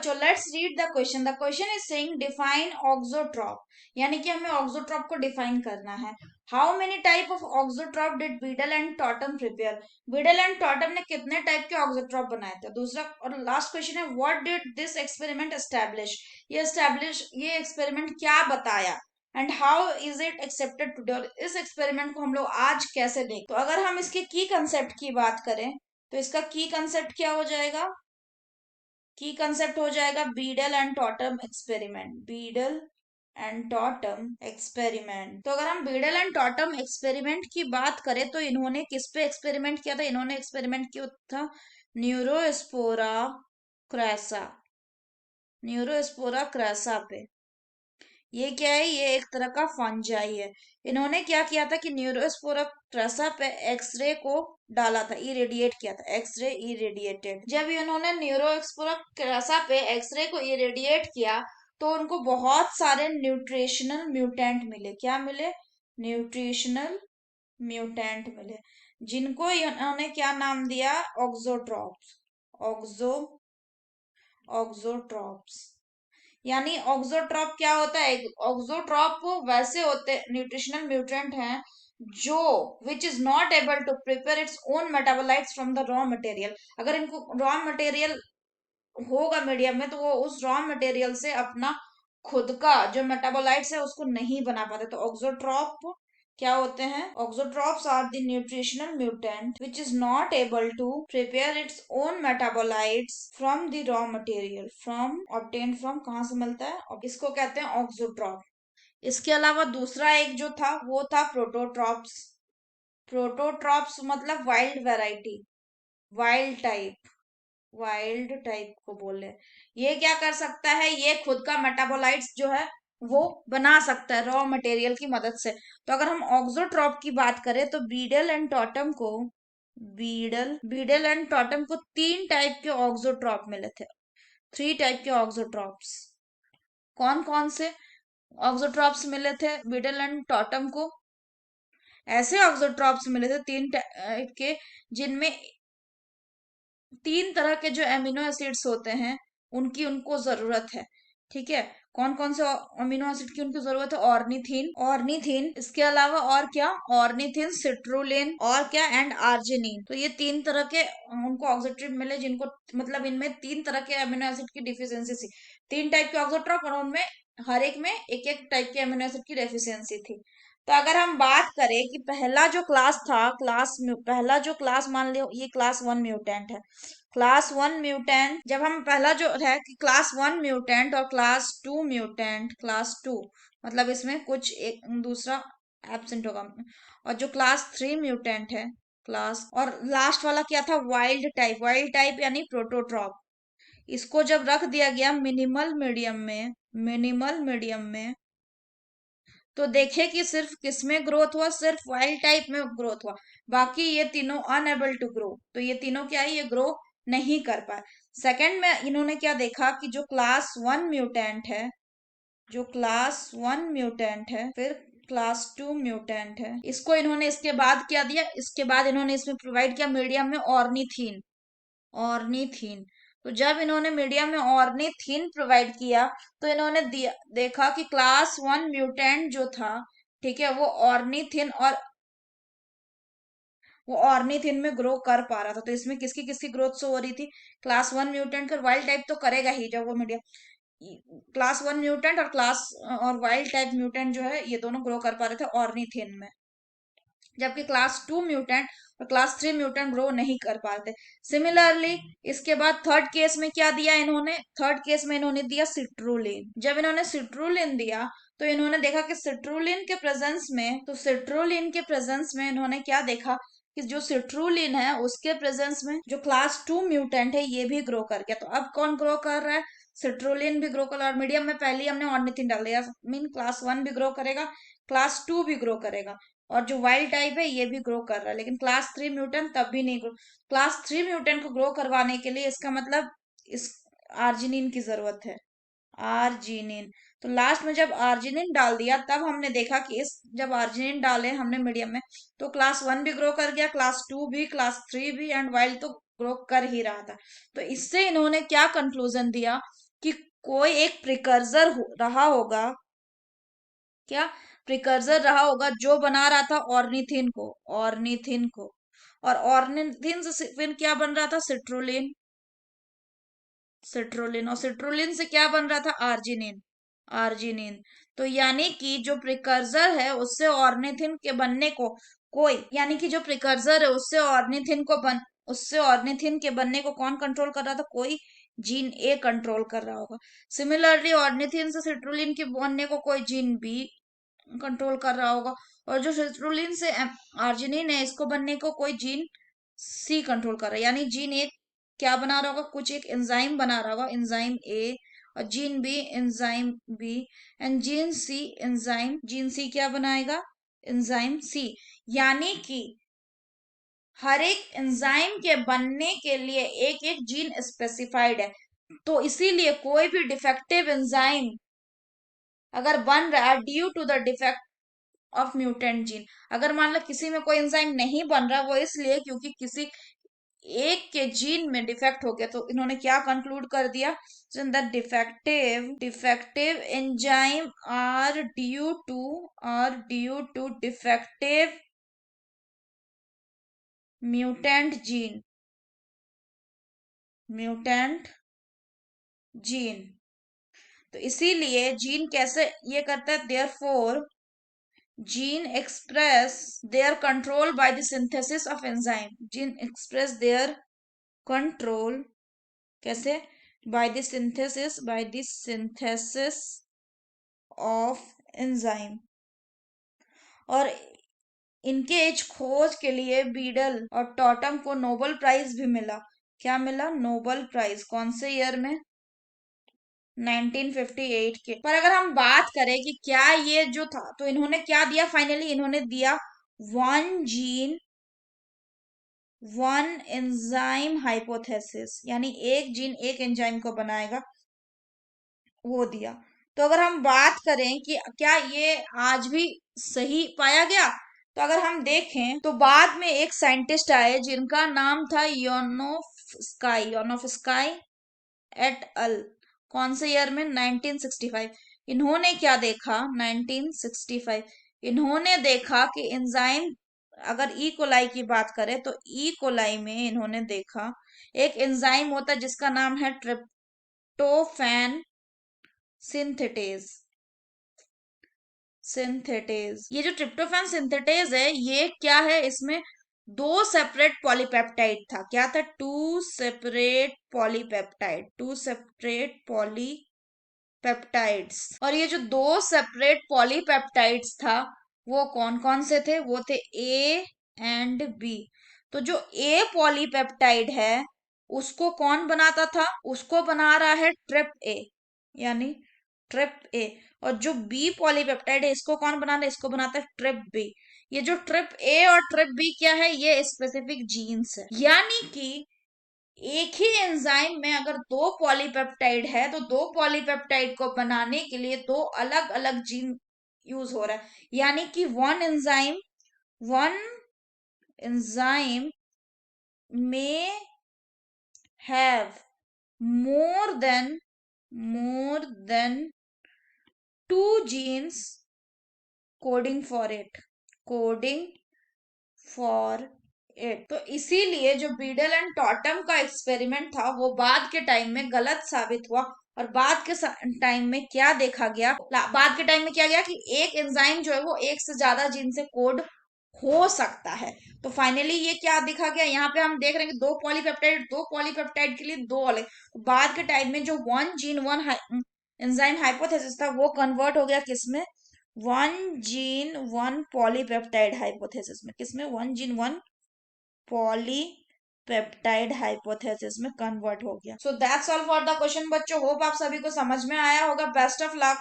so let's read the question. The question is saying define auxotrop, यानी कि हमें auxotrop को define करना है. How many type of auxotrop did Beadle and Totem prepare? Beadle and Totem ने कितने type के auxotrop बनाए थे? दूसरा और लास्ट क्वेश्चन है what did this experiment establish? ये एक्सपेरिमेंट क्या बताया? And how is it accepted today? और इस एक्सपेरिमेंट को हम लोग आज कैसे देख? तो अगर हम इसके की कंसेप्ट की बात करें तो इसका की कंसेप्ट क्या हो जाएगा? की कंसेप्ट हो जाएगा beetle and Tatum experiment. Beetle and Tatum experiment. तो अगर हम बीडल एंड टॉटम एक्सपेरिमेंट की बात करें तो इन्होंने किस पे एक्सपेरिमेंट किया था? इन्होंने एक्सपेरिमेंट किया था न्यूरोस्पोरा क्रैसा. न्यूरोस्पोरा क्रैसा पे. ये क्या है? ये एक तरह का फंजाई है. इन्होंने क्या किया था कि न्यूरोस्पोरा क्रैसा पे एक्सरे को डाला था, इरेडिएट किया था. X-ray irradiated. जब इन्होंने न्यूरोस्पोरा क्रैसा पे एक्सरे को इरेडिएट किया तो उनको बहुत सारे न्यूट्रिशनल म्यूटेंट मिले. क्या मिले? न्यूट्रिशनल म्यूटेंट मिले, जिनको इन्होंने क्या नाम दिया? ऑक्सोट्रॉप्स. ऑक्सोट्रॉप्स. यानी ऑक्सोट्रॉप क्या होता है? ऑक्सोट्रॉप वैसे होते न्यूट्रिशनल म्यूटेंट हैं जो which is not able to prepare its own metabolites from the raw material. अगर इनको रॉ मटेरियल होगा मीडियम में तो वो उस रॉ मटेरियल से अपना खुद का जो मेटाबोलाइट्स है उसको नहीं बना पाते. तो ऑक्सोट्रॉप क्या होते हैं? Auxotrophs are the nutritional mutant which is not able to prepare its own metabolites from the raw material. From obtain from कहाँ से मिलता है? और इसको कहते हैं ऑक्सोट्रॉप. इसके अलावा दूसरा एक जो था वो था प्रोटोट्रॉप्स. प्रोटोट्रॉप्स मतलब wild variety, wild type. Wild type को बोले. ये क्या कर सकता है? ये खुद का मेटाबोलाइट्स जो है वो बना सकता है रॉ मटेरियल की मदद से. तो अगर हम ऑक्सोट्रॉप की बात करें तो बीडल एंड टॉटम को 3 टाइप के ऑक्सोट्रॉप मिले थे. 3 टाइप के ऑक्सोट्रॉप्स. कौन कौन से ऑक्सोट्रॉप्स मिले थे बीडल एंड टॉटम को? ऐसे ऑक्सोट्रॉप्स मिले थे 3 टाइप के जिनमें 3 तरह के जो एमिनो एसिड्स होते हैं उनकी उनको जरूरत है. ठीक है. कौन कौन से अमीनो एसिड की उनको जरूरत है? ऑर्निथिन. इसके अलावा और क्या? ऑर्निथिन, सिट्रुलिन और क्या? And arginine. तो ये 3 तरह के उनको ऑक्सोट्रॉप मिले जिनको मतलब इनमें 3 तरह के अमीनो एसिड की डिफिशियंसी थी. 3 टाइप के ऑक्सोट्रॉप और उनमें हर एक में एक एक टाइप के अमीनो एसिड की डेफिशिएंसी थी. तो अगर हम बात करें कि पहला जो क्लास था, पहला जो क्लास मान लो ये क्लास 1 म्यूटेंट है. क्लास 1 म्यूटेंट जब हम पहला जो है कि क्लास 1 म्यूटेंट और क्लास 2 म्यूटेंट. क्लास 2 मतलब इसमें कुछ एक दूसरा एब्सेंट होगा. और जो क्लास 3 म्यूटेंट है क्लास, और लास्ट वाला क्या था? वाइल्ड टाइप यानी प्रोटोट्रॉप. इसको जब रख दिया गया मिनिमल मीडियम में तो देखे कि सिर्फ किसमें ग्रोथ हुआ? सिर्फ वाइल्ड टाइप में ग्रोथ हुआ. बाकी ये तीनों अनएबल टू ग्रो. तो ये तीनों क्या है? ये ग्रो नहीं कर पाए. सेकंड में इन्होंने क्या देखा कि जो क्लास 1 म्यूटेंट है, फिर क्लास 2 म्यूटेंट है, इसको इन्होंने इसके बाद क्या दिया? इसके बाद इन्होंने इसमें प्रोवाइड किया मीडियम में ऑर्निथीन. तो जब इन्होंने मीडियम में ऑर्निथीन प्रोवाइड किया तो इन्होंने देखा कि क्लास 1 म्यूटेंट जो था, ठीक है, वो ऑर्निथिन में ग्रो कर पा रहा था. तो इसमें किसकी किसकी ग्रोथ शो हो रही थी? क्लास 1 म्यूटेंट कर वाइल्ड टाइप तो करेगा ही जब वो मीडियम. क्लास 1 म्यूटेंट और वाइल्ड टाइप म्यूटेंट जो है ये दोनों ग्रो कर पा रहे थे ऑर्निथिन में, जबकि क्लास 2 म्यूटेंट और क्लास 3 म्यूटेंट ग्रो नहीं कर पाते. सिमिलरली इसके बाद थर्ड केस में क्या दिया इन्होंने? थर्ड केस में इन्होंने दिया सिट्रुलिन. जब इन्होंने सिट्रुलिन दिया तो इन्होंने देखा कि सिट्रुलिन के प्रेजेंस में इन्होंने क्या देखा कि जो सिट्रुलिन है उसके प्रेजेंस में जो क्लास 2 म्यूटेंट है ये भी ग्रो कर गया. तो अब कौन ग्रो कर रहा है? सिट्रुलिन भी ग्रो कर रहा है. और मीडियम में पहले ही हमने ऑर्निथिन डाल दिया, मीन क्लास 1 भी ग्रो करेगा, क्लास 2 भी ग्रो करेगा, और जो वाइल्ड टाइप है ये भी ग्रो कर रहा है. लेकिन क्लास 3 म्यूटेंट तब भी नहीं ग्रो. क्लास 3 म्यूटेंट को ग्रो करवाने के लिए इसका मतलब इस आर्जिनिन की जरूरत है. आर्जिनिन. तो लास्ट में जब आर्जिनिन डाल दिया तब हमने देखा कि इस जब आर्जिनिन डाले हमने मीडियम में तो क्लास 1 भी ग्रो कर गया, क्लास 2 भी, क्लास 3 भी, एंड वाइल्ड तो ग्रो कर ही रहा था. तो इससे इन्होंने क्या कंक्लूजन दिया कि कोई एक प्रिकर्सर रहा होगा, क्या प्रिकर्सर रहा होगा जो बना रहा था ऑर्निथिन को, ऑर्निथिन को, और ऑर्निथिन से फिर क्या बन रहा था, सिट्रोलिन, सिट्रोलिन, और सिट्रोलिन से क्या बन रहा था, आर्जिनिन, आर्जिनिन। तो यानी कि जो प्रिकर्सर है उससे ऑर्निथिन के बनने को कोई, यानी कि जो प्रिकर्सर है उससे ऑर्निथिन को बन उससे ऑर्निथिन के बनने को कौन कंट्रोल कर रहा था, कोई जीन ए कंट्रोल कर रहा होगा। सिमिलरली ऑर्निथिन से सिट्रोलिन के बनने को कोई जीन बी कंट्रोल कर रहा होगा, और जो सिट्रोलिन से आर्जिनिन है इसको बनने को कोई जीन सी कंट्रोल कर रहा है। यानी जीन ए क्या बना रहा होगा, कुछ एक एंजाइम बना रहा होगा, एंजाइम ए, और gene B enzyme B, and gene C क्या बनाएगा, एंजाइम सी। यानी कि हर एक एंजाइम के बनने के लिए एक एक जीन स्पेसिफाइड है। तो इसीलिए कोई भी डिफेक्टिव एंजाइम अगर बन रहा है due to the defect of mutant gene, अगर मान लो किसी में कोई एंजाइम नहीं बन रहा, वो इसलिए क्योंकि किसी एक के जीन में डिफेक्ट हो गया। तो इन्होंने क्या कंक्लूड कर दिया, that defective enzyme are due to defective mutant gene, mutant gene. तो इसीलिए जीन कैसे ये करता है, therefore gene express their control by the synthesis of enzyme, gene express their control कैसे, by the synthesis of enzyme। और इनके इस खोज के लिए बीडल और टॉटम को नोबेल प्राइज भी मिला। क्या मिला, नोबेल प्राइज, कौन से ईयर में, 1958 के। पर अगर हम बात करें कि क्या ये जो था, तो इन्होंने क्या दिया, फाइनली इन्होंने दिया one gene one enzyme hypothesis, यानी एक जीन एक एंजाइम को बनाएगा, वो दिया। तो अगर हम बात करें कि क्या ये आज भी सही पाया गया, तो अगर हम देखें तो बाद में एक साइंटिस्ट आए जिनका नाम था योनोफ स्काई एट अल, कौन से ईयर में, 1965। इन्होंने क्या देखा, 1965 इन्होंने देखा कि एंजाइम, अगर ई कोलाई की बात करें तो ई कोलाई में इन्होंने देखा एक एंजाइम होता है जिसका नाम है ट्रिप्टोफैन सिंथेटेज, ये जो ट्रिप्टोफैन सिंथेटेज है ये क्या है, इसमें दो सेपरेट पॉलीपेप्टाइड था, क्या था, टू सेपरेट पॉलीपेप्टाइड्स। और ये जो दो सेपरेट पॉलीपेप्टाइड्स था वो कौन कौन से थे, वो थे ए एंड बी। तो जो ए पॉलीपेप्टाइड है उसको कौन बनाता था, उसको बना रहा है ट्रिप ए, यानी ट्रिप ए। और जो बी पॉलीपेप्टाइड है इसको कौन बनाता है, इसको बनाता है ट्रिप बी। ये जो ट्रिप ए और ट्रिप बी क्या है, ये स्पेसिफिक जीन्स है। यानी कि एक ही एंजाइम में अगर दो पॉलीपेप्टाइड है तो दो पॉलीपेप्टाइड को बनाने के लिए दो अलग अलग जीन यूज हो रहा है। यानी कि वन एंजाइम में have more than two genes coding for it. तो इसीलिए जो बीडल एंड टॉटम का एक्सपेरिमेंट था वो बाद के टाइम में गलत साबित हुआ। और बाद के टाइम में क्या देखा गया, बाद के टाइम में क्या गया कि एक एंजाइम जो है वो एक से ज्यादा जीन से कोड हो सकता है। तो फाइनली ये क्या देखा गया, यहाँ पे हम देख रहे हैं कि दो पॉलीपेप्टाइड के लिए दो अलग। तो बाद के टाइम में जो one gene one enzyme hypothesis था वो कन्वर्ट हो गया किसमें, one gene one polypeptide hypothesis में, किसमें, one gene one polypeptide hypothesis में कन्वर्ट हो गया। So that's all for the question बच्चों, होप आप सभी को समझ में आया होगा। Best of luck.